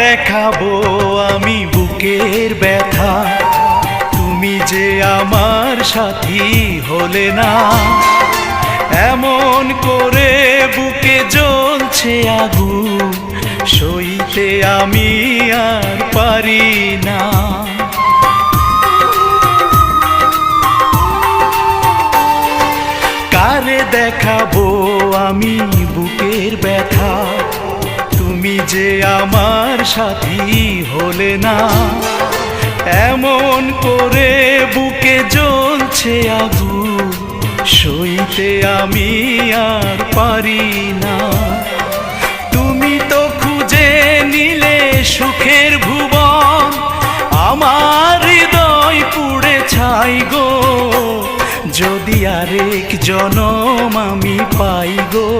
দেখাবো আমি বুকের ব্যথা, তুমি যে আমার সাথী হলে না। এমন করে বুকে জ্বলছে আগুন, সইতে আমি আর পারি না। কারে দেখাবো আমি বুকের ব্যথা, তুমি যে আমার সাথী হলে না। এমন করে বুকে জ্বলছে আগুন, সইতে আমি আর পারি না। তুমি তো খুঁজে নিলে সুখের ভুবন, আমার হৃদয় পুড়ে ছাই গো। যদি আরেক জনম আমি পাই গো।